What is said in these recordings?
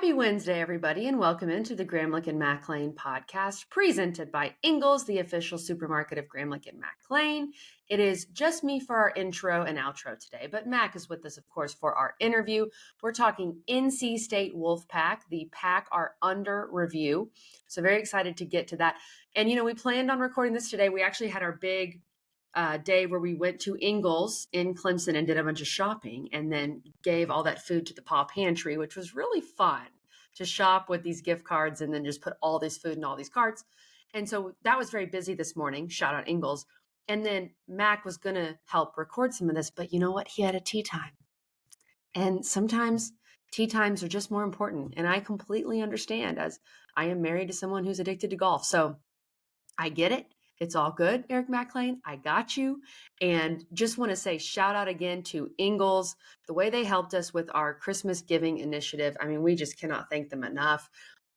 Happy Wednesday, everybody, and welcome into the Gramlich and Mac Lane podcast presented by Ingles, the official supermarket of Gramlich and Mac Lane. It is just me for our intro and outro today, but Mac is with us, of course, for our interview. We're talking NC State Wolfpack. The Pack are under review, so very excited to get to that. And, we planned on recording this today. We actually had our big day where we went to Ingles in Clemson and did a bunch of shopping and then gave all that food to the Paw Pantry, which was really fun to shop with these gift cards and then just put all this food in all these carts. And so that was very busy this morning. Shout out Ingles. And then Mac was going to help record some of this, but you know what? He had a tea time. And sometimes tea times are just more important. And I completely understand, as I am married to someone who's addicted to golf. So I get it. It's all good, Eric McLean. I got you. And just want to say shout out again to Ingles, the way they helped us with our Christmas giving initiative. I mean, we just cannot thank them enough.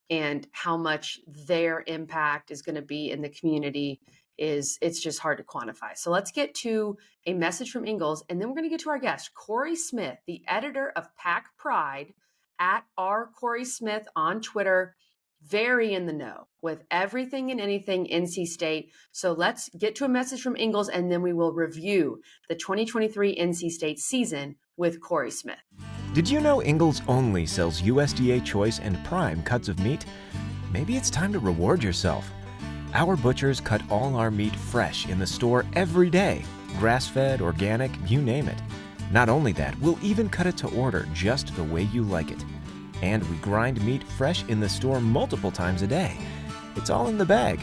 And how much their impact is going to be in the community it's just hard to quantify. So let's get to a message from Ingles, and then we're going to get to our guest, Corey Smith, the editor of Pack Pride, at Corey Smith on Twitter. Very in the know with everything and anything NC State. So let's get to a message from Ingles, and then we will review the 2023 NC State season with Corey Smith. Did you know Ingles only sells USDA choice and prime cuts of meat? Maybe it's time to reward yourself. Our butchers cut all our meat fresh in the store every day. Grass-fed, organic, you name it. Not only that, we'll even cut it to order just the way you like it. And we grind meat fresh in the store multiple times a day. It's all in the bag.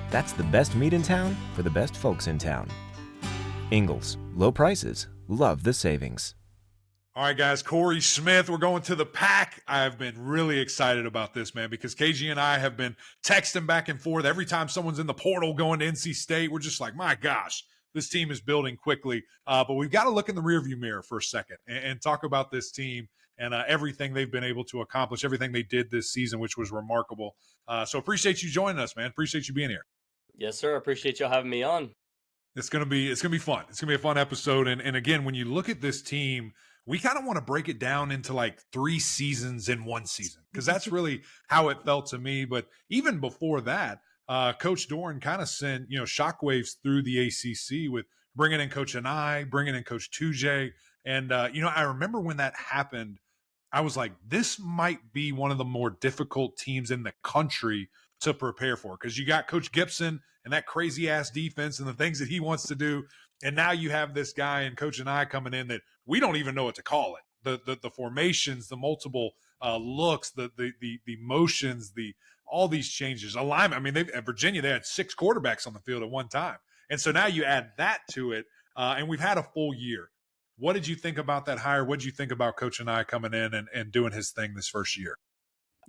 That's the best meat in town for the best folks in town. Ingles, low prices, love the savings. All right, guys, Corey Smith, we're going to the Pack. I've been really excited about this, man, because KG and I have been texting back and forth every time someone's in the portal going to NC State. We're just like, my gosh, this team is building quickly. But we've got to look in the rearview mirror for a second and talk about this team and everything they've been able to accomplish, everything they did this season, which was remarkable. So appreciate you joining us, man. Appreciate you being here. Yes, sir. Appreciate y'all having me on. It's gonna be fun. It's gonna be a fun episode. And again, when you look at this team, we kind of want to break it down into like 3 seasons in one season, because that's really how it felt to me. But even before that, Coach Doran kind of sent shockwaves through the ACC with bringing in Coach Anai, bringing in Coach Tujay. And I remember when that happened, I was like, this might be one of the more difficult teams in the country to prepare for, because you got Coach Gibson and that crazy ass defense and the things that he wants to do. And now you have this guy and Coach and I coming in that we don't even know what to call it. The formations, the multiple looks, the motions, all these changes, alignment. I mean, at Virginia, they had 6 quarterbacks on the field at one time. And so now you add that to it, and we've had a full year. What did you think about that hire? What did you think about Coach Anai coming in and doing his thing this first year?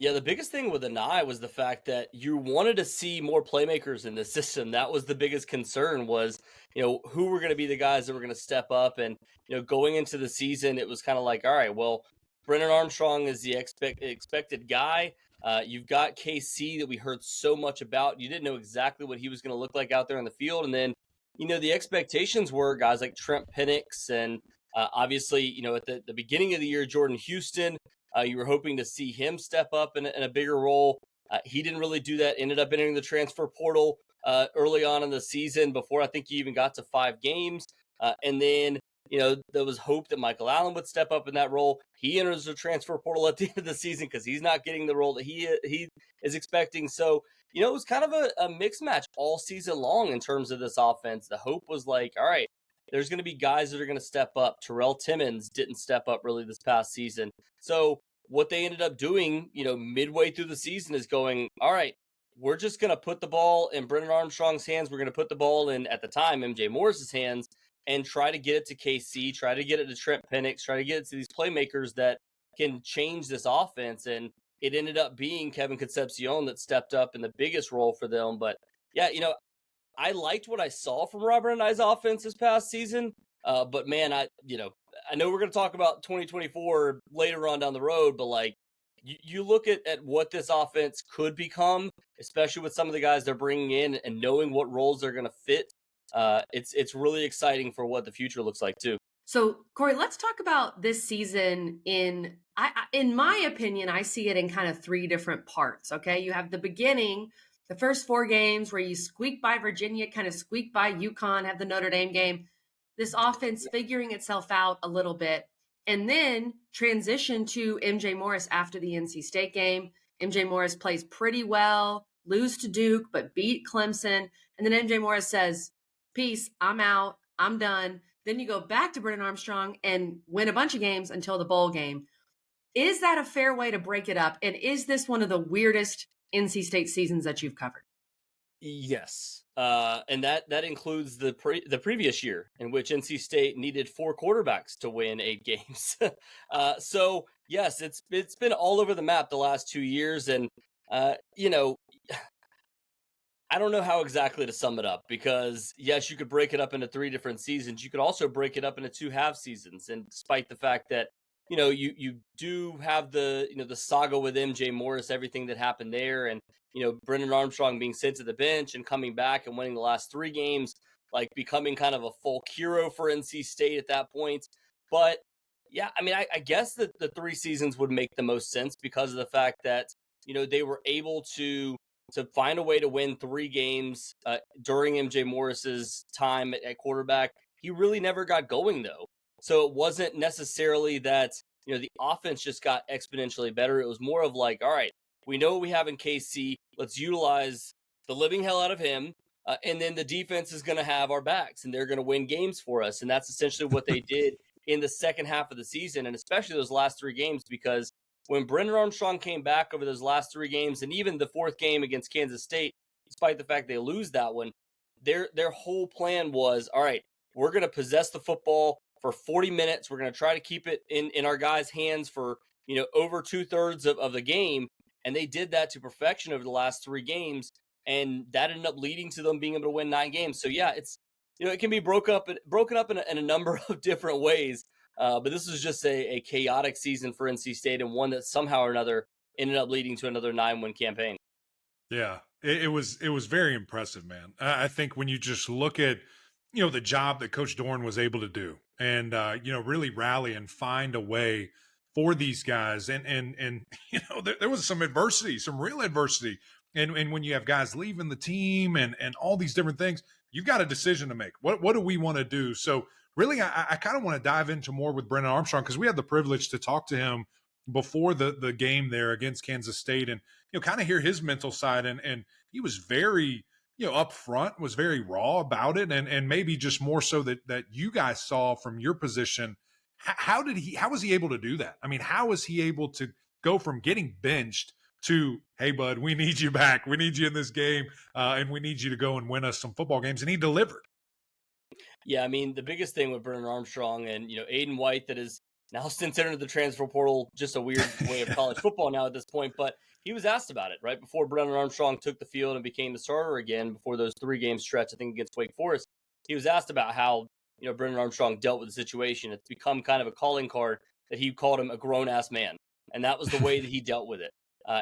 Yeah, the biggest thing with Anai was the fact that you wanted to see more playmakers in the system. That was the biggest concern, was, who were going to be the guys that were going to step up. And, going into the season, it was kind of like, all right, well, Brennan Armstrong is the expected guy. You've got KC that we heard so much about. You didn't know exactly what he was going to look like out there in the field. And then, the expectations were guys like Trent Penix and obviously, at the beginning of the year, Jordan Houston. You were hoping to see him step up in a bigger role. He didn't really do that. Ended up entering the transfer portal early on in the season before I think he even got to 5 games. And then, there was hope that Michael Allen would step up in that role. He enters the transfer portal at the end of the season because he's not getting the role that he is expecting. So, it was kind of a mixed match all season long in terms of this offense. The hope was like, all right, there's going to be guys that are going to step up. Terrell Timmons didn't step up really this past season. So what they ended up doing, midway through the season is going, all right, we're just going to put the ball in Brennan Armstrong's hands. We're going to put the ball in, at the time, MJ Morris's hands, and try to get it to KC, try to get it to Trent Penix, try to get it to these playmakers that can change this offense. And it ended up being Kevin Concepcion that stepped up in the biggest role for them. But yeah, I liked what I saw from Robert Anai's offense this past season. But man, I know we're going to talk about 2024 later on down the road, but like you look at what this offense could become, especially with some of the guys they're bringing in and knowing what roles they're going to fit. It's really exciting for what the future looks like too. So, Corey, let's talk about this season in my opinion, I see it in kind of three different parts, okay? You have the beginning, the first four games where you squeak by Virginia, kind of squeak by UConn, have the Notre Dame game. This offense figuring itself out a little bit, and then transition to MJ Morris after the NC State game. MJ Morris plays pretty well, lose to Duke, but beat Clemson. And then MJ Morris says, "Peace, I'm out, I'm done." Then you go back to Brennan Armstrong and win a bunch of games until the bowl game. Is that a fair way to break it up? And is this one of the weirdest NC State seasons that you've covered? Yes, and that includes the previous year in which NC State needed 4 quarterbacks to win 8 games. So yes, it's been all over the map the last 2 years, and you know, I don't know how exactly to sum it up because yes, you could break it up into 3 different seasons. You could also break it up into 2 half seasons. And despite the fact that you do have the saga with MJ Morris, everything that happened there, and Brendan Armstrong being sent to the bench and coming back and winning the last 3 games, like becoming kind of a folk hero for NC State at that point. But yeah, I mean, I guess that the 3 seasons would make the most sense because of the fact that they were able to find a way to win 3 games during MJ Morris's time at quarterback. He really never got going though. So it wasn't necessarily that, the offense just got exponentially better. It was more of like, all right, we know what we have in KC. Let's utilize the living hell out of him. And then the defense is going to have our backs and they're going to win games for us. And that's essentially what they did in the second half of the season. And especially those last 3 games, because when Brendan Armstrong came back over those last 3 games, and even the 4th game against Kansas State, despite the fact they lose that one, their whole plan was, all right, we're going to possess the football for 40 minutes. We're going to try to keep it in our guys' hands for, over 2/3 of the game. And they did that to perfection over the last 3 games. And that ended up leading to them being able to win 9 games. So yeah, it's, it can be broken up in a number of different ways. But this was just a chaotic season for NC State, and one that somehow or another ended up leading to another 9-win campaign. Yeah, it was very impressive, man. I think when you just look at the job that Coach Dorn was able to do, and really rally and find a way for these guys, and there was some adversity, some real adversity, and when you have guys leaving the team and all these different things, you've got a decision to make. What do we want to do? So really, I kind of want to dive into more with Brennan Armstrong because we had the privilege to talk to him before the game there against Kansas State, and kind of hear his mental side, and he was very upfront, was very raw about it, and maybe just more so that you guys saw from your position. How was he able to do that? I mean, how was he able to go from getting benched to, hey bud, we need you back, we need you in this game, and we need you to go and win us some football games, and he delivered. Yeah, I mean, the biggest thing with Brennan Armstrong and, Aiden White, that is now since entered the transfer portal, just a weird way of college football now at this point, but he was asked about it right before Brennan Armstrong took the field and became the starter again before those 3-game stretch, I think, against Wake Forest. He was asked about how, Brennan Armstrong dealt with the situation. It's become kind of a calling card that he called him a grown-ass man, and that was the way that he dealt with it.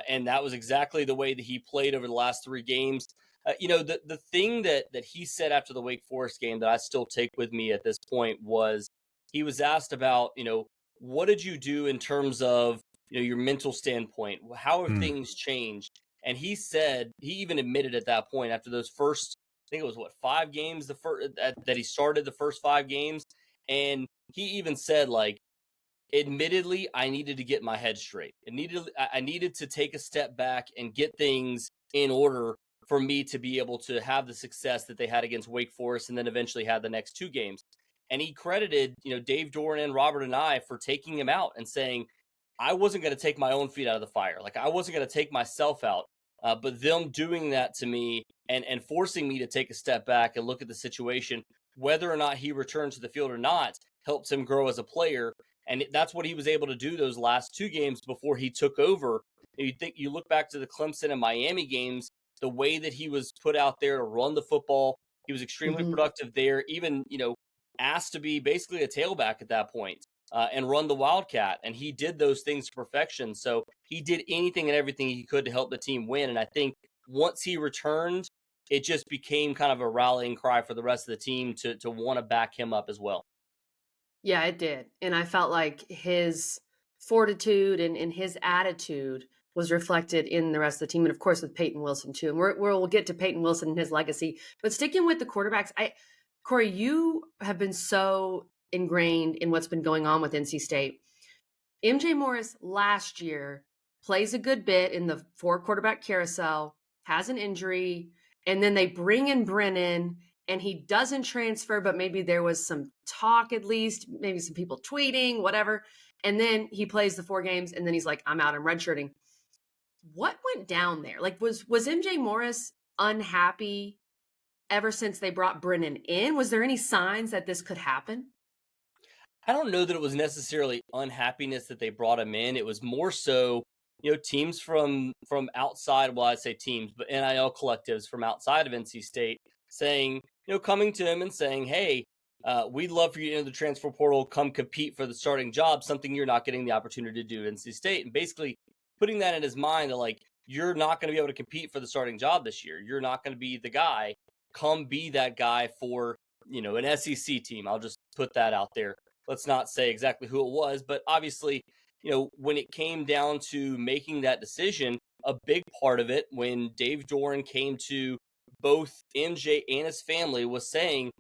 And that was exactly the way that he played over the last 3 games. The thing that he said after the Wake Forest game that I still take with me at this point was he was asked about, what did you do in terms of, your mental standpoint? How have things changed? And he said, he even admitted at that point after those first, I think it was 5 games, that he started the first 5 games. And he even said, like, admittedly, I needed to get my head straight. I needed to take a step back and get things in order for me to be able to have the success that they had against Wake Forest and then eventually had the next 2 games. And he credited, Dave Doran and Robert and I for taking him out and saying, I wasn't going to take my own feet out of the fire. Like, I wasn't going to take myself out. But them doing that to me and forcing me to take a step back and look at the situation, whether or not he returned to the field or not, helps him grow as a player. And that's what he was able to do those last 2 games before he took over. You look back to the Clemson and Miami games, the way that he was put out there to run the football, he was extremely productive there, even, asked to be basically a tailback at that point and run the Wildcat. And he did those things to perfection. So he did anything and everything he could to help the team win. And I think once he returned, it just became kind of a rallying cry for the rest of the team to want to back him up as well. Yeah, it did. And I felt like his fortitude and his attitude was reflected in the rest of the team. And of course, with Peyton Wilson, too. And we'll get to Peyton Wilson and his legacy. But sticking with the quarterbacks, Corey, you have been so ingrained in what's been going on with NC State. MJ Morris last year plays a good bit in the 4 quarterback carousel, has an injury, and then they bring in Brennan and he doesn't transfer, but maybe there was some talk, at least, maybe some people tweeting, whatever. And then he plays the 4 games and then he's like, I'm out, I'm redshirting. What went down there? Like, was MJ Morris unhappy ever since they brought Brennan in? Was there any signs that this could happen? I don't know that it was necessarily unhappiness that they brought him in. It was more so, teams from outside. Well, I say teams, but NIL collectives from outside of NC State saying, coming to him and saying, "Hey, we'd love for you to enter the transfer portal, come compete for the starting job. Something you're not getting the opportunity to do at NC State," and basically putting that in his mind that like you're not going to be able to compete for the starting job this year. You're not going to be the guy. Come be that guy for an SEC team. I'll just put that out there. Let's not say exactly who it was, but obviously, when it came down to making that decision, a big part of it when Dave Doran came to both MJ and his family was saying,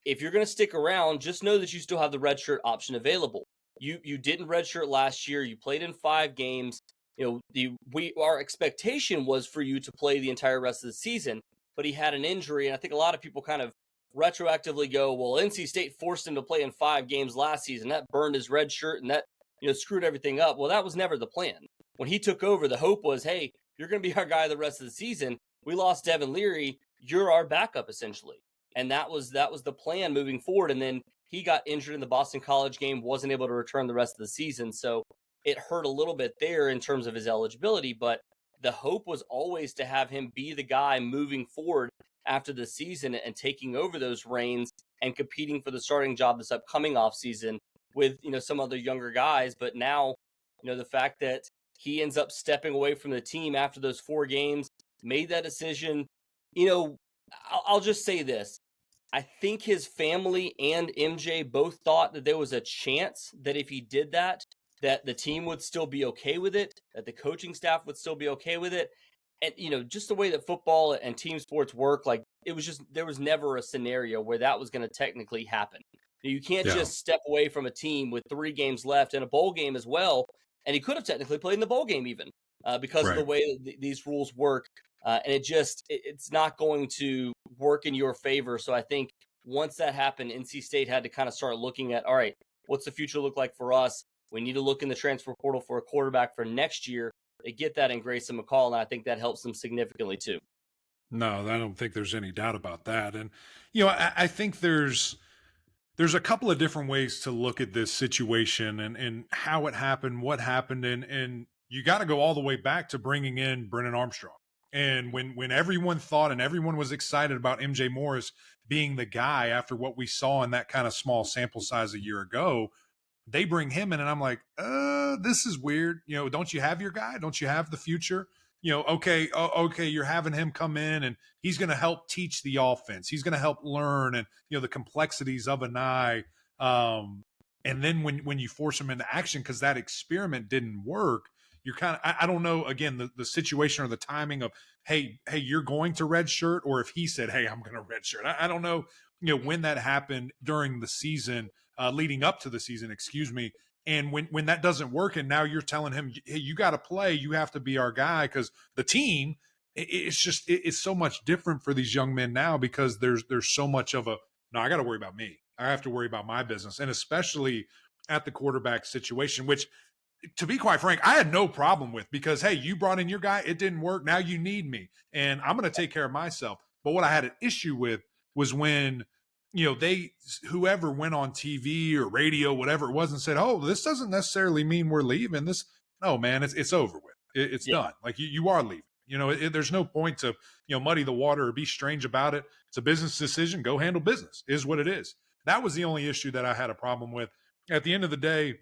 if you're going to stick around, just know that you still have the redshirt option available. You didn't redshirt last year. You played in 5 games. Our expectation was for you to play the entire rest of the season, but he had an injury, and I think a lot of people kind of retroactively go, well, NC State forced him to play in 5 games last season. That burned his red shirt and that screwed everything up. Well, that was never the plan. When he took over, the hope was, hey, you're going to be our guy the rest of the season. We lost Devin Leary. You're our backup, essentially. And that was the plan moving forward. And then he got injured in the Boston College game, wasn't able to return the rest of the season. So it hurt a little bit there in terms of his eligibility. But the hope was always to have him be the guy moving forward after the season and taking over those reins and competing for the starting job this upcoming offseason with, some other younger guys. But now, the fact that he ends up stepping away from the team after those 4 games, made that decision, I'll just say this. I think his family and MJ both thought that there was a chance that if he did that the team would still be okay with it, that the coaching staff would still be okay with it. And, just the way that football and team sports work, like there was never a scenario where that was going to technically happen. You can't just step away from a team with 3 games left and a bowl game as well. And he could have technically played in the bowl game even because of the way that these rules work. And it's not going to work in your favor. So I think once that happened, NC State had to kind of start looking at, all right, what's the future look like for us? We need to look in the transfer portal for a quarterback for next year. They get that in Grayson McCall, and I think that helps them significantly too. No, I don't think there's any doubt about that. And, I think there's a couple of different ways to look at this situation and how it happened, what happened. And you got to go all the way back to bringing in Brennan Armstrong. And when everyone thought and everyone was excited about MJ Morris being the guy after what we saw in that kind of small sample size a year ago, they bring him in and I'm like, this is weird. Don't you have your guy? Don't you have the future? Okay, you're having him come in and he's going to help teach the offense. He's going to help learn and, the complexities of an eye. And then when you force him into action, because that experiment didn't work, you're kind of, I don't know, again, the situation or the timing of, hey, you're going to redshirt, or if he said, hey, I'm going to redshirt. I don't know, when that happened during the season, leading up to the season, excuse me. And when that doesn't work, and now you're telling him, hey, you got to play, you have to be our guy, because the team, it's so much different for these young men now because there's so much of no, I got to worry about me. I have to worry about my business, and especially at the quarterback situation, which, to be quite frank, I had no problem with, because, hey, you brought in your guy, it didn't work, now you need me, and I'm going to take care of myself. But what I had an issue with was when, whoever went on TV or radio, whatever it was, and said, oh, this doesn't necessarily mean we're leaving. No, man, it's over with. It's done. Like, you are leaving. There's no point to, muddy the water or be strange about it. It's a business decision. Go handle business, is what it is. That was the only issue that I had a problem with. At the end of the day,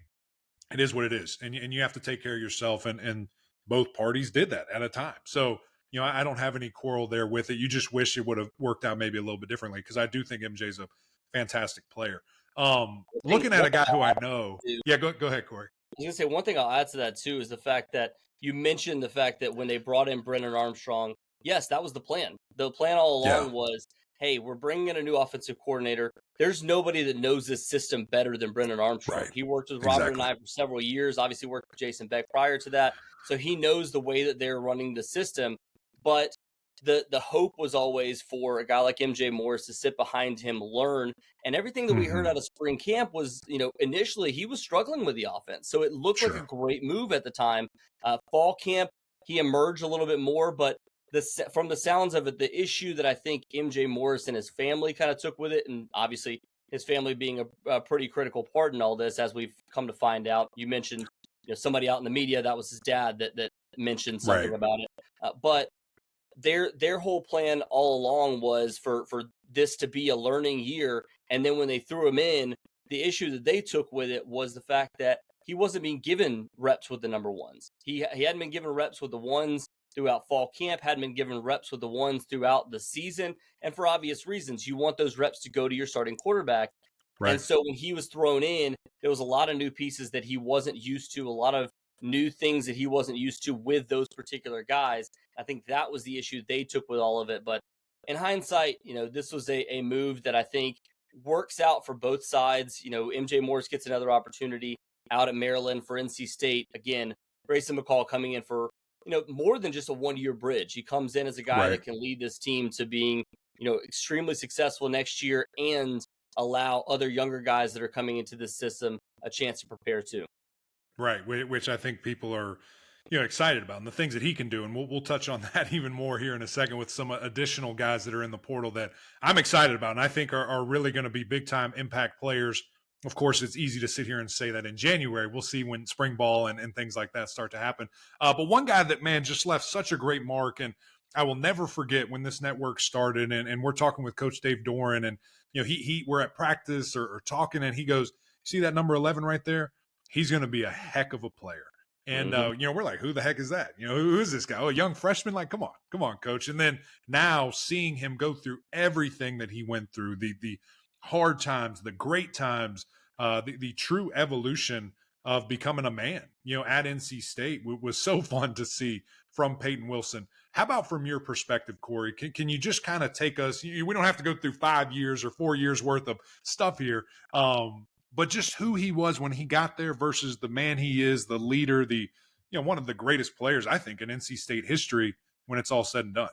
it is what it is. And you have to take care of yourself. And both parties did that at a time. So, I don't have any quarrel there with it. You just wish it would have worked out maybe a little bit differently, because I do think MJ's a fantastic player. Looking at One a thing guy who I'll I add know. to, Yeah, go ahead, Corey. I was gonna say one thing I'll add to that too is the fact that you mentioned the fact that when they brought in Brennan Armstrong, yes, that was the plan. The plan all Yeah. along was, hey, we're bringing in a new offensive coordinator. There's nobody that knows this system better than Brennan Armstrong. Right. He worked with Robert and Exactly. I for several years. Obviously, worked with Jason Beck prior to that, so he knows the way that they're running the system. But the hope was always for a guy like MJ Morris to sit behind him, learn, and everything that we heard Hmm. out of spring camp was, initially he was struggling with the offense. So it looked like a Sure. great move at the time. Fall camp, he emerged a little bit more, but from the sounds of it, the issue that I think MJ Morris and his family kind of took with it, and obviously his family being a pretty critical part in all this, as we've come to find out. You mentioned, somebody out in the media that was his dad that mentioned something Right. about it, but their whole plan all along was for this to be a learning year. And then when they threw him in, the issue that they took with it was the fact that he wasn't being given reps with the number ones. He hadn't been given reps with the ones throughout fall camp, hadn't been given reps with the ones throughout the season. And for obvious reasons, you want those reps to go to your starting quarterback. And Right. so when he was thrown in, there was a lot of new pieces that he wasn't used to, a lot of new things that he wasn't used to with those particular guys. I think that was the issue they took with all of it. But in hindsight, this was a move that I think works out for both sides. MJ Morris gets another opportunity out at Maryland for NC State. Again, Grayson McCall coming in for, more than just a 1-year bridge. He comes in as a guy Right. that can lead this team to being, extremely successful next year and allow other younger guys that are coming into this system a chance to prepare too. Right, which I think people are, excited about, and the things that he can do, and we'll touch on that even more here in a second with some additional guys that are in the portal that I'm excited about, and I think are really going to be big time impact players. Of course, it's easy to sit here and say that in January. We'll see when spring ball and things like that start to happen. But one guy that, man, just left such a great mark, and I will never forget when this network started, and we're talking with Coach Dave Doran, and we're at practice or talking, and he goes, "See that number 11 right there? He's going to be a heck of a player." And, Mm-hmm. we're like, who the heck is that? Who is this guy? Oh, a young freshman? Like, come on, coach. And then now seeing him go through everything that he went through, the hard times, the great times, the true evolution of becoming a man, at NC State was so fun to see from Peyton Wilson. How about from your perspective, Corey? Can you just kind of take us, we don't have to go through 5 years or 4 years worth of stuff here. But just who he was when he got there versus the man he is, the leader, the one of the greatest players I think in NC State history when it's all said and done.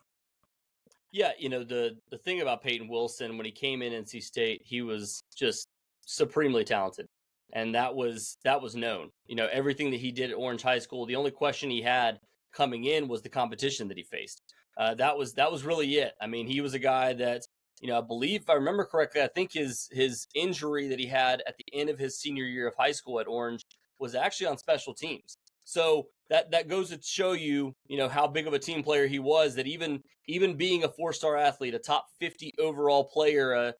Yeah, the thing about Peyton Wilson when he came in NC State, he was just supremely talented, and that was known. Everything that he did at Orange High School. The only question he had coming in was the competition that he faced. That was really it. I mean, he was a guy that I believe, if I remember correctly, I think his injury that he had at the end of his senior year of high school at Orange was actually on special teams. So that goes to show you, how big of a team player he was. That even being a 4-star athlete, a top 50 overall player,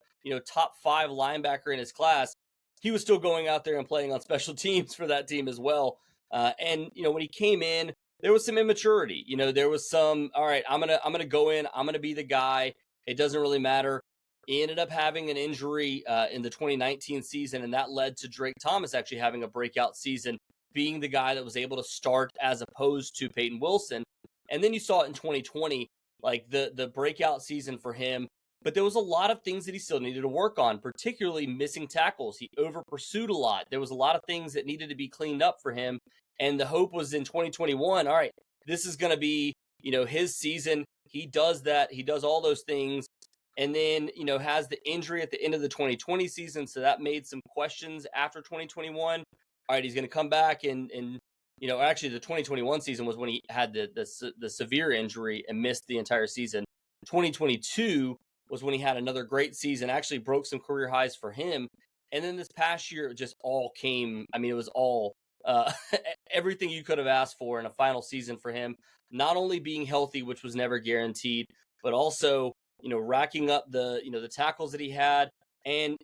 top 5 linebacker in his class, he was still going out there and playing on special teams for that team as well. And when he came in, there was some immaturity. There was some, all right, I'm gonna go in, I'm gonna be the guy. It doesn't really matter. He ended up having an injury in the 2019 season, and that led to Drake Thomas actually having a breakout season, being the guy that was able to start as opposed to Peyton Wilson. And then you saw it in 2020, like the breakout season for him. But there was a lot of things that he still needed to work on, particularly missing tackles. He over pursued a lot. There was a lot of things that needed to be cleaned up for him. And the hope was in 2021, all right, this is going to be, his season. He does that. He does all those things. And then, has the injury at the end of the 2020 season. So that made some questions after 2021. All right, he's going to come back and actually the 2021 season was when he had the severe injury and missed the entire season. 2022 was when he had another great season, actually broke some career highs for him. And then this past year, it just all came. I mean, it was all everything you could have asked for in a final season for him. Not only being healthy, which was never guaranteed, but also, racking up the tackles that he had. And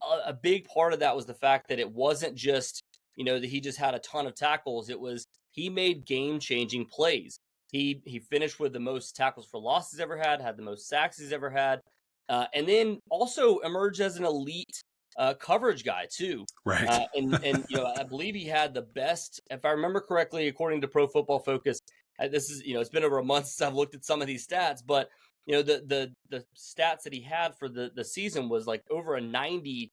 a big part of that was the fact that it wasn't just, that he just had a ton of tackles. It was, he made game-changing plays. He finished with the most tackles for loss he's ever had the most sacks he's ever had, and then also emerged as an elite coverage guy too. Right. And I believe he had the best, if I remember correctly, according to Pro Football Focus. This is it's been over a month since I've looked at some of these stats, but the stats that he had for the season was like over a 90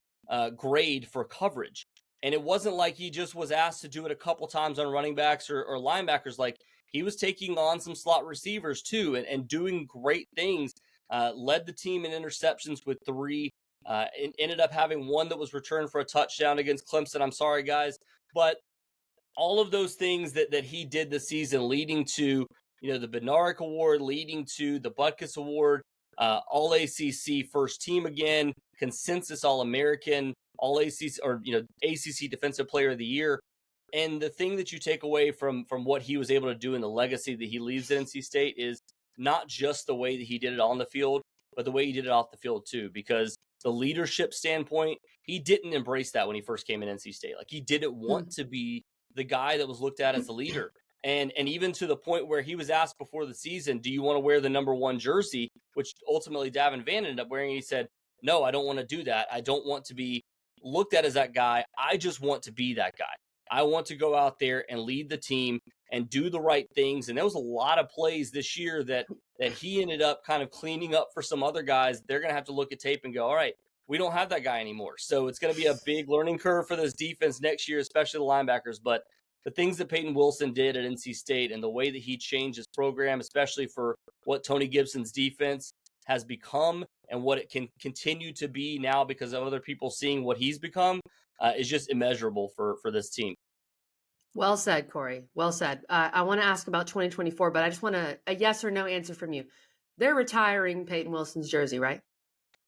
grade for coverage. And it wasn't like he just was asked to do it a couple times on running backs or linebackers. Like, he was taking on some slot receivers too and doing great things. Led the team in interceptions with 3. Ended up having 1 that was returned for a touchdown against Clemson. I'm sorry, guys. But all of those things that he did this season, leading to the Bednarik Award, leading to the Butkus Award, All ACC first team again, consensus All American, All ACC or ACC Defensive Player of the Year. And the thing that you take away from what he was able to do and the legacy that he leaves at NC State is not just the way that he did it on the field, but the way he did it off the field too. Because the leadership standpoint, he didn't embrace that when he first came in NC State. Like, he didn't want to be the guy that was looked at as the leader. And even to the point where he was asked before the season, do you want to wear the number 1 jersey, which ultimately Davin Vann ended up wearing? And he said, no, I don't want to do that. I don't want to be looked at as that guy. I just want to be that guy. I want to go out there and lead the team and do the right things. And there was a lot of plays this year that he ended up kind of cleaning up for some other guys. They're going to have to look at tape and go, all right, we don't have that guy anymore. So it's going to be a big learning curve for this defense next year, especially the linebackers. But the things that Peyton Wilson did at NC State and the way that he changed his program, especially for what Tony Gibson's defense has become and what it can continue to be now because of other people seeing what he's become, is just immeasurable for this team. Well said, Corey. Well said. I want to ask about 2024, but I just want a yes or no answer from you. They're retiring Peyton Wilson's jersey, right?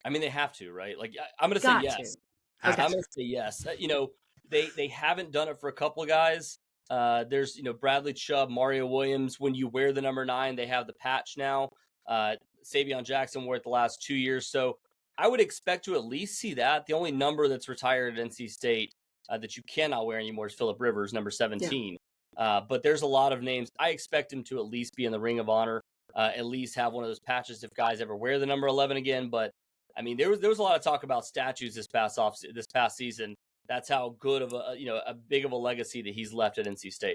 I mean, they have to, right? Like, I'm going to say yes. Okay. I'm going to say yes. They haven't done it for a couple of guys. There's, Bradley Chubb, Mario Williams. When you wear the number 9, they have the patch now. Savion Jackson wore it the last 2 years. So I would expect to at least see that. The only number that's retired at NC State that you cannot wear anymore is Phillip Rivers, number 17. Yeah. But there's a lot of names. I expect him to at least be in the Ring of Honor, at least have one of those patches if guys ever wear the number 11 again. But I mean, there was a lot of talk about statues this past season. That's how good of a big of a legacy that he's left at NC State.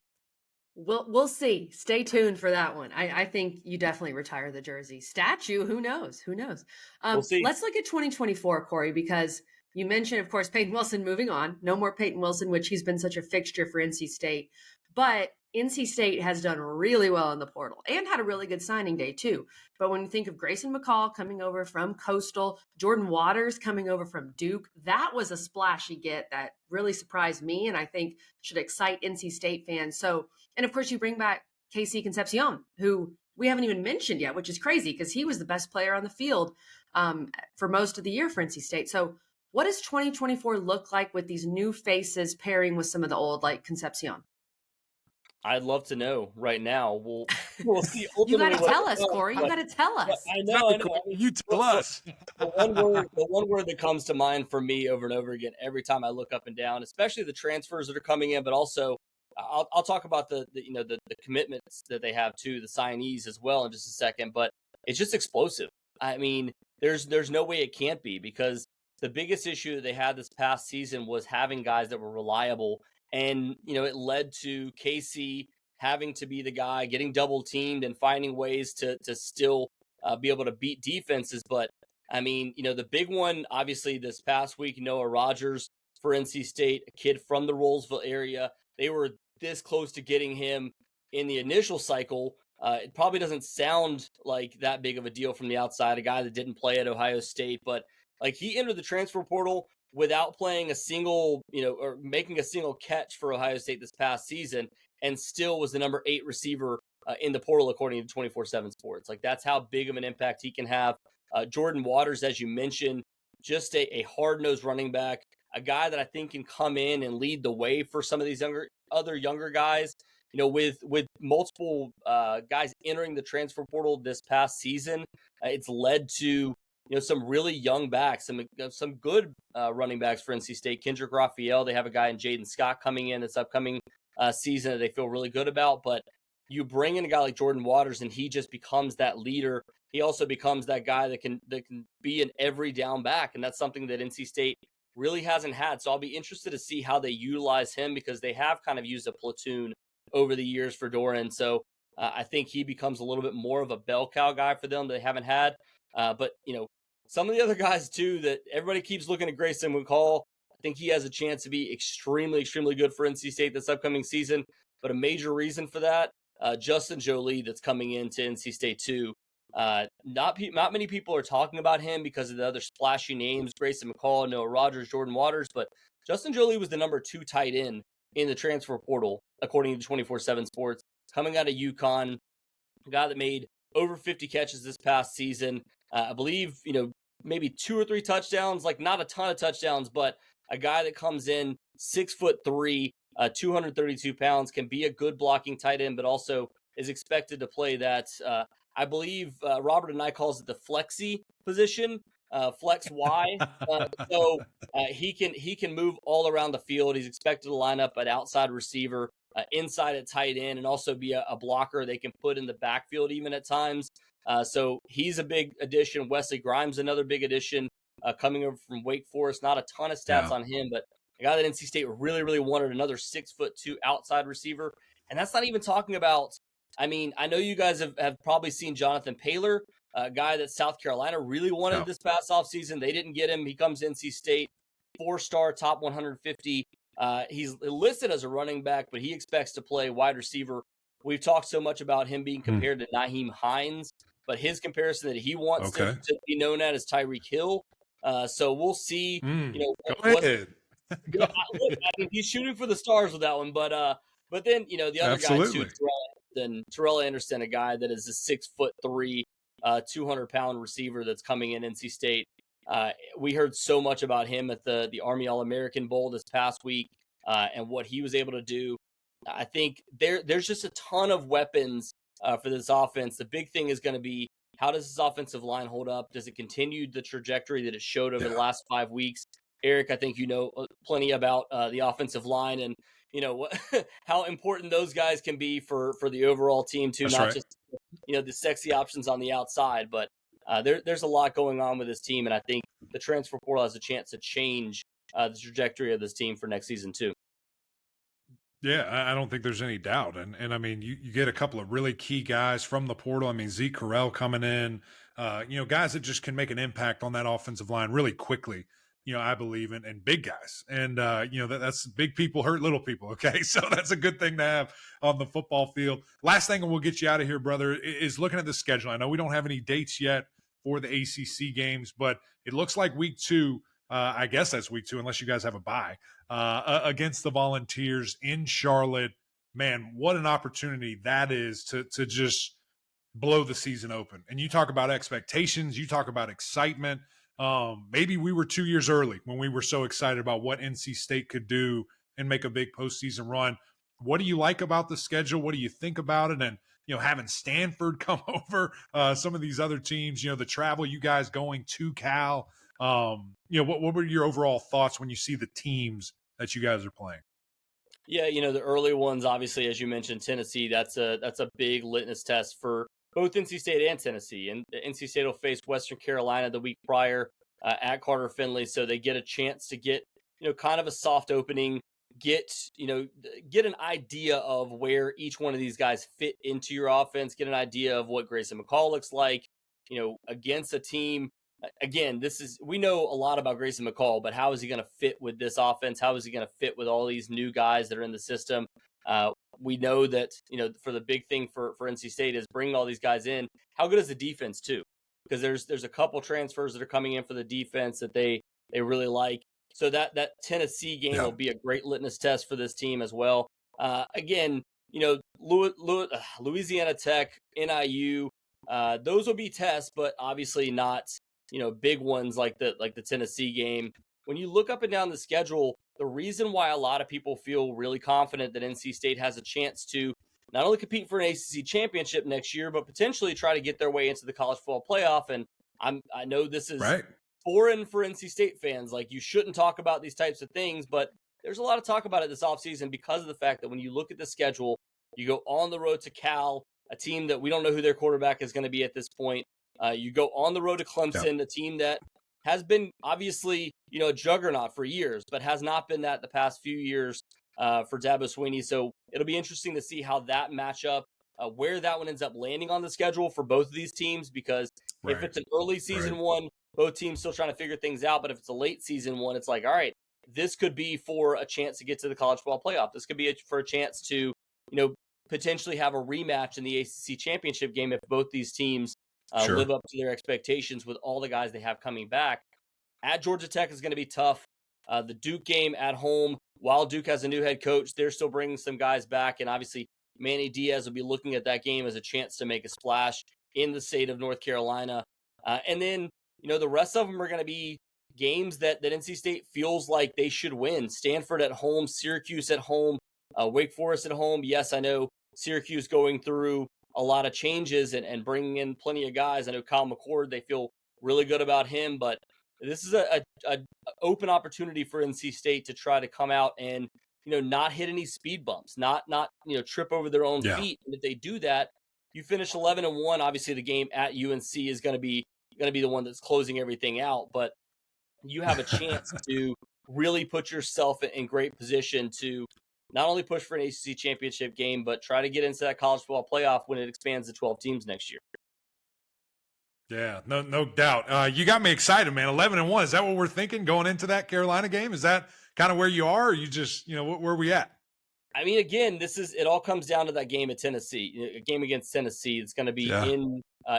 We'll see. Stay tuned for that one. I think you definitely retire the jersey. Statue, who knows? We'll see. Let's look at 2024, Corey, because you mentioned, of course, Peyton Wilson moving on. No more Peyton Wilson, which he's been such a fixture for NC State. But NC State has done really well in the portal and had a really good signing day too. But when you think of Grayson McCall coming over from Coastal, Jordan Waters coming over from Duke, that was a splashy get that really surprised me and I think should excite NC State fans. So, and of course you bring back KC Concepcion, who we haven't even mentioned yet, which is crazy because he was the best player on the field for most of the year for NC State. So what does 2024 look like with these new faces pairing with some of the old, like Concepcion? I'd love to know right now. We'll see. You got to tell us, Corey. You got to tell us. I know. You tell us. The one word that comes to mind for me over and over again every time I look up and down, especially the transfers that are coming in, but also I'll talk about the commitments that they have to the signees as well in just a second. But it's just explosive. I mean, there's no way it can't be, because the biggest issue that they had this past season was having guys that were reliable. And, it led to KC having to be the guy getting double teamed and finding ways to still be able to beat defenses. But I mean, the big one, obviously this past week, Noah Rogers for NC State, a kid from the Rollsville area. They were this close to getting him in the initial cycle. It probably doesn't sound like that big of a deal from the outside, a guy that didn't play at Ohio State, but like, he entered the transfer portal without playing a single, or making a single catch for Ohio State this past season, and still was the number 8 receiver in the portal, according to 24/7 Sports. Like, that's how big of an impact he can have. Jordan Waters, as you mentioned, just a hard-nosed running back, a guy that I think can come in and lead the way for some of these other younger guys. With multiple guys entering the transfer portal this past season, it's led to some really young backs, some good running backs for NC State. Kendrick Raphael, they have a guy in Jaden Scott coming in this upcoming season that they feel really good about. But you bring in a guy like Jordan Waters, and he just becomes that leader. He also becomes that guy that can be an every down back, and that's something that NC State really hasn't had. So I'll be interested to see how they utilize him, because they have kind of used a platoon over the years for Doran. So I think he becomes a little bit more of a bell cow guy for them that they haven't had. But, some of the other guys too that everybody keeps looking at, Grayson McCall, I think he has a chance to be extremely, extremely good for NC State this upcoming season. But a major reason for that, Justin Jolie, that's coming into NC State too. Not many people are talking about him because of the other splashy names, Grayson McCall, Noah Rogers, Jordan Waters, but Justin Jolie was the number 2 tight end in the transfer portal, according to 24/7 Sports, coming out of UConn, a guy that made over 50 catches this past season. I believe, maybe 2 or 3 touchdowns, like not a ton of touchdowns, but a guy that comes in 6'3", 232 pounds, can be a good blocking tight end, but also is expected to play that. I believe Robert and I calls it the flexi position, flex Y. He can move all around the field. He's expected to line up at outside receiver, inside at tight end, and also be a blocker they can put in the backfield even at times. So he's a big addition. Wesley Grimes, another big addition, coming over from Wake Forest. Not a ton of stats on him, but a guy that NC State really, really wanted, another 6'2" outside receiver. And that's not even talking about, I know you guys have probably seen Jonathan Paylor, a guy that South Carolina really wanted this past offseason. They didn't get him. He comes to NC State, 4-star, top 150. He's listed as a running back, but he expects to play wide receiver. We've talked so much about him being compared to Naheem Hines, but his comparison that he wants to be known at is Tyreek Hill. So we'll see. Go ahead. He's shooting for the stars with that one, but then the other guy too, Terrell Anderson, a guy that is a 6'3", 200-pound receiver that's coming in NC State. We heard so much about him at the Army All-American Bowl this past week, and what he was able to do. I think there's just a ton of weapons for this offense. The big thing is going to be, how does this offensive line hold up? Does it continue the trajectory that it showed over the last 5 weeks? Eric, I think you know plenty about the offensive line, and how important those guys can be for the overall team too. Not just the sexy options on the outside, but there's a lot going on with this team, and I think the transfer portal has a chance to change the trajectory of this team for next season too. Yeah, I don't think there's any doubt. And you get a couple of really key guys from the portal. Zeke Correll coming in, guys that just can make an impact on that offensive line really quickly, I believe in big guys. And, that's big people hurt little people. Okay. So that's a good thing to have on the football field. Last thing, and we'll get you out of here, brother, is looking at the schedule. I know we don't have any dates yet for the ACC games, but it looks like week 2, I guess that's week 2, unless you guys have a bye, against the Volunteers in Charlotte. Man, what an opportunity that is to just blow the season open. And you talk about expectations, you talk about excitement. Maybe we were 2 years early when we were so excited about what NC State could do and make a big postseason run. What do you like about the schedule? What do you think about it? And, having Stanford come over, some of these other teams, the travel, you guys going to Cal, what were your overall thoughts when you see the teams that you guys are playing? Yeah, the early ones, obviously, as you mentioned, Tennessee, that's a big litmus test for both NC State and Tennessee. And NC State will face Western Carolina the week prior at Carter Finley, so they get a chance to get, kind of a soft opening, get an idea of where each one of these guys fit into your offense, get an idea of what Grayson McCall looks like, against a team. Again, we know a lot about Grayson McCall, but how is he going to fit with this offense? How is he going to fit with all these new guys that are in the system? We know that, for the big thing for NC State is bringing all these guys in. How good is the defense too? Because there's a couple transfers that are coming in for the defense that they really like. So that Tennessee game will be a great litmus test for this team as well. Again, Louisiana Tech, NIU, those will be tests, but obviously not, big ones like the Tennessee game. When you look up and down the schedule, the reason why a lot of people feel really confident that NC State has a chance to not only compete for an ACC championship next year, but potentially try to get their way into the college football playoff. And I know this is foreign for NC State fans. Like, you shouldn't talk about these types of things, but there's a lot of talk about it this offseason because of the fact that when you look at the schedule, you go on the road to Cal, a team that we don't know who their quarterback is going to be at this point. You go on the road to Clemson, a team that has been obviously, a juggernaut for years, but has not been that the past few years for Dabo Swinney. So it'll be interesting to see how that matchup, where that one ends up landing on the schedule for both of these teams, because if Right. it's an early season one, both teams still trying to figure things out. But if it's a late season one, it's like, all right, this could be for a chance to get to the college football playoff. This could be for a chance to, potentially have a rematch in the ACC championship game if both these teams Sure. live up to their expectations with all the guys they have coming back. At Georgia Tech is going to be tough. The Duke game at home, while Duke has a new head coach, they're still bringing some guys back. And obviously, Manny Diaz will be looking at that game as a chance to make a splash in the state of North Carolina. And then, the rest of them are going to be games that NC State feels like they should win. Stanford at home, Syracuse at home, Wake Forest at home. Yes, I know Syracuse going through a lot of changes and bringing in plenty of guys. I know Kyle McCord, they feel really good about him, but this is a open opportunity for NC State to try to come out and, not hit any speed bumps, not trip over their own feet. And if they do that, you finish 11-1. Obviously, the game at UNC is going to be the one that's closing everything out, but you have a chance to really put yourself in great position to not only push for an ACC championship game, but try to get into that college football playoff when it expands to 12 teams next year. Yeah, no doubt. You got me excited, man. 11-1. Is that what we're thinking going into that Carolina game? Is that kind of where you are? Or you just, where are we at? I mean, again, it all comes down to that game at Tennessee, a game against Tennessee. It's going to be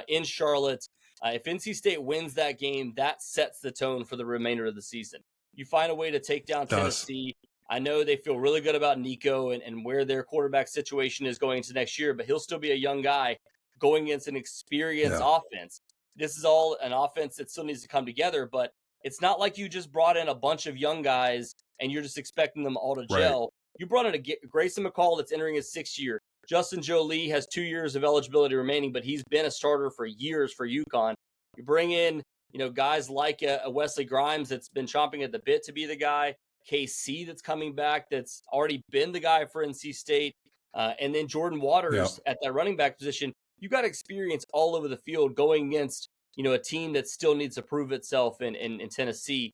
in Charlotte. If NC State wins that game, that sets the tone for the remainder of the season. You find a way to take down Tennessee. I know they feel really good about Nico and where their quarterback situation is going into next year, but he'll still be a young guy going against an experienced offense. This is all an offense that still needs to come together, but it's not like you just brought in a bunch of young guys and you're just expecting them all to gel. Right. You brought in a Grayson McCall that's entering his 6th year. Justin Jolie has 2 years of eligibility remaining, but he's been a starter for years for UConn. You bring in, guys like a Wesley Grimes that's been chomping at the bit to be the guy. KC that's coming back that's already been the guy for NC State. And then Jordan Waters at that running back position. You got experience all over the field going against, a team that still needs to prove itself in Tennessee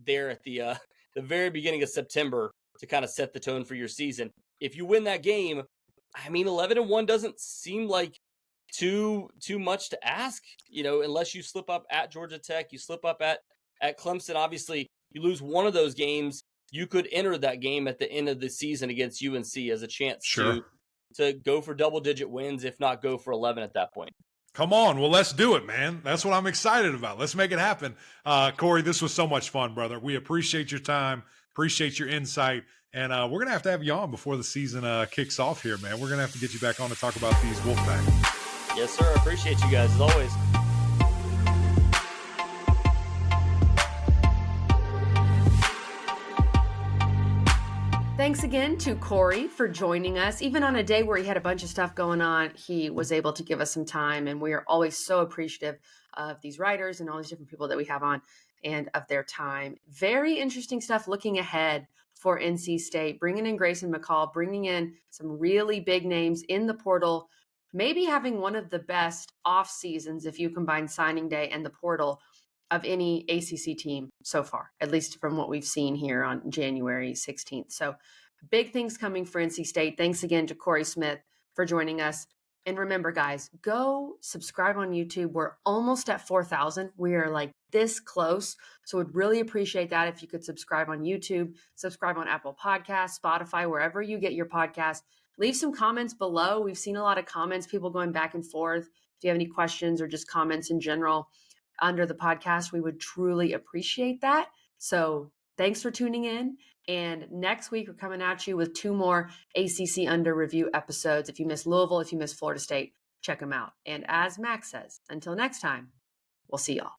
there at the very beginning of September to kind of set the tone for your season. If you win that game, I mean, 11-1 doesn't seem like too much to ask, unless you slip up at Georgia Tech, you slip up at Clemson. Obviously, you lose one of those games, you could enter that game at the end of the season against UNC as a chance to go for double-digit wins, if not go for 11 at that point. Come on. Well, let's do it, man. That's what I'm excited about. Let's make it happen. Corey, this was so much fun, brother. We appreciate your time, appreciate your insight, and we're going to have you on before the season kicks off here, man. We're going to have to get you back on to talk about these Wolfpack. Yes, sir. Appreciate you guys, as always. Thanks again to Corey for joining us. Even on a day where he had a bunch of stuff going on, he was able to give us some time, and we are always so appreciative of these writers and all these different people that we have on and of their time. Very interesting stuff looking ahead for NC State, bringing in Grayson McCall, bringing in some really big names in the portal, maybe having one of the best off seasons if you combine signing day and the portal of any ACC team so far, at least from what we've seen here on January 16th. So big things coming for NC State. Thanks again to Corey Smith for joining us. And remember, guys, go subscribe on YouTube. We're almost at 4,000. We are like this close. So would really appreciate that if you could subscribe on YouTube, subscribe on Apple Podcasts, Spotify, wherever you get your podcast. Leave some comments below. We've seen a lot of comments, people going back and forth. If you have any questions or just comments in general under the podcast, we would truly appreciate that. So thanks for tuning in. And next week, we're coming at you with 2 more ACC Under Review episodes. If you miss Louisville, if you miss Florida State, check them out. And as Max says, until next time, we'll see y'all.